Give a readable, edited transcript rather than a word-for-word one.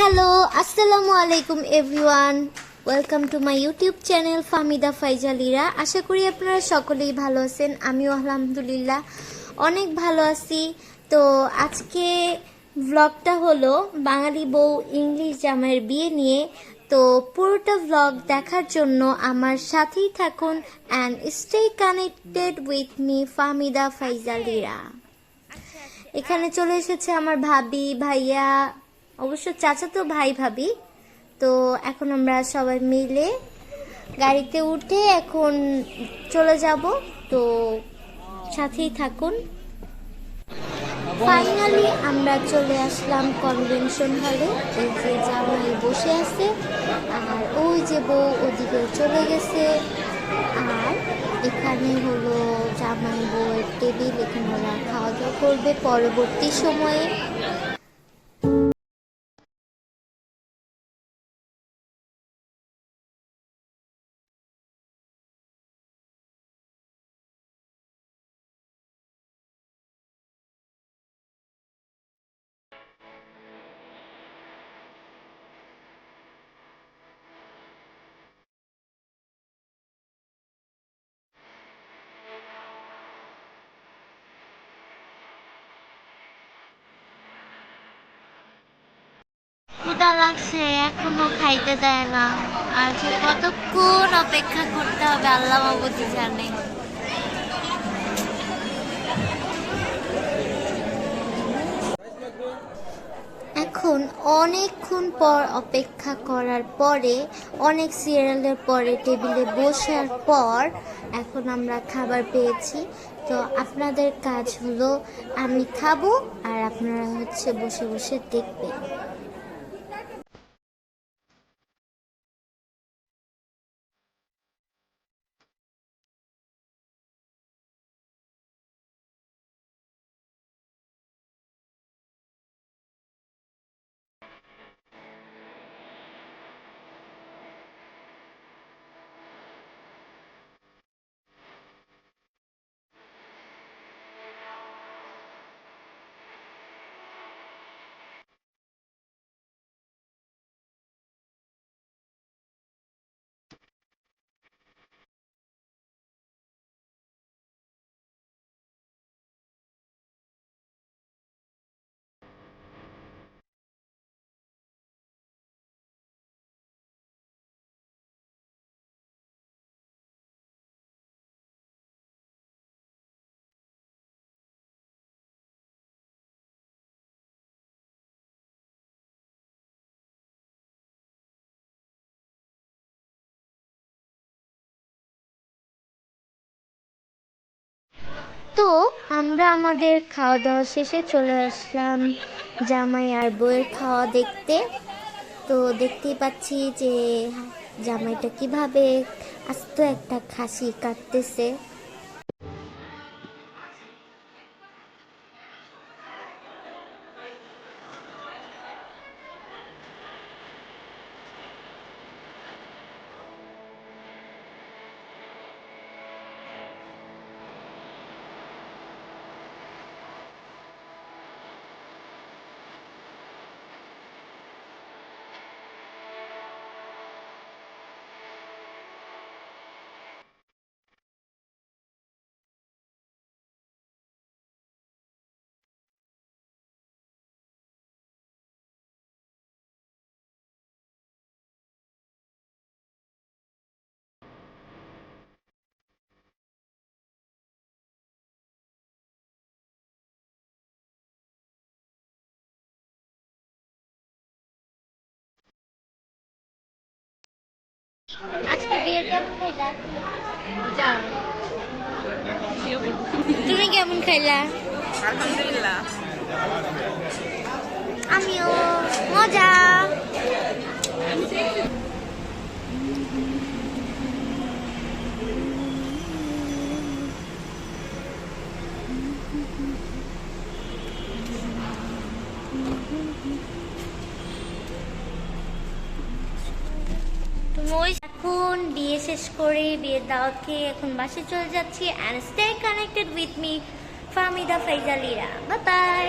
Hello, আসসালামু আলাইকুম everyone. Welcome to my YouTube channel Fahmida Faizalira. আশা করি আপনারা সকলেই ভালো আছেন। আমিও আলহামদুলিল্লাহ অনেক ভালো আছি। তো আজকে ভ্লগটা হলো বাঙালি বউ ইংলিশ জামাইয়ের বিয়ে নিয়ে। তো পুরোটা ভ্লগ দেখার জন্য আমার সাথেই থাকুন and stay connected with me Fahmida Faizalira. এখানে চলে এসেছে আমার ভাবি, ভাইয়া, অবশ্য চাচাতো ভাই ভাবি। তো এখন আমরা সবাই মিলে গাড়িতে উঠে এখন চলে যাব। তো সাথেই থাকুন। ফাইনালি আমরা চলে আসলাম কনভেনশন হলে। এই যে জামাই বসে আছে আর ওই যে বউ ওদিকে চলে গেছে। আর এখানে হলো জামাই বউয়ের টেবিল, এখানে ওরা খাওয়া দাওয়া করবে পরবর্তী সময়ে। ক্ষুধা লাগছে, এখনো খাইতে দেয় না। আর যে কতক্ষণ অপেক্ষা করতে হবে আল্লাহ মাবুদি জানে। এখন অনেকক্ষণ পর অপেক্ষা করার পরে, অনেক সিরিয়ালের পরে টেবিলে বসার পর এখন আমরা খাবার পেয়েছি। তো আপনাদের কাজ হলো আমি খাবো আর আপনারা হচ্ছে বসে বসে দেখবেন। তো আমরা আমাদের খাওয়া দাওয়া শেষে চলে আসলাম জামাই আর বউয়ের খাওয়া দেখতে। তো দেখতেই পাচ্ছি যে জামাইটা কিভাবে আস্ত একটা খাসি কাটতেছে। আজকে বিয়ের কেমন খাইলা? তুমি কেমন খাইলা? আলহামদুলিল্লাহ। আমিও মজা। এখন বিয়ে শেষ করে বিয়ের দাওয়াত খেয়ে এখন বাসে চলে যাচ্ছি। And stay connected with me Fahmida Faizalira. Bye by.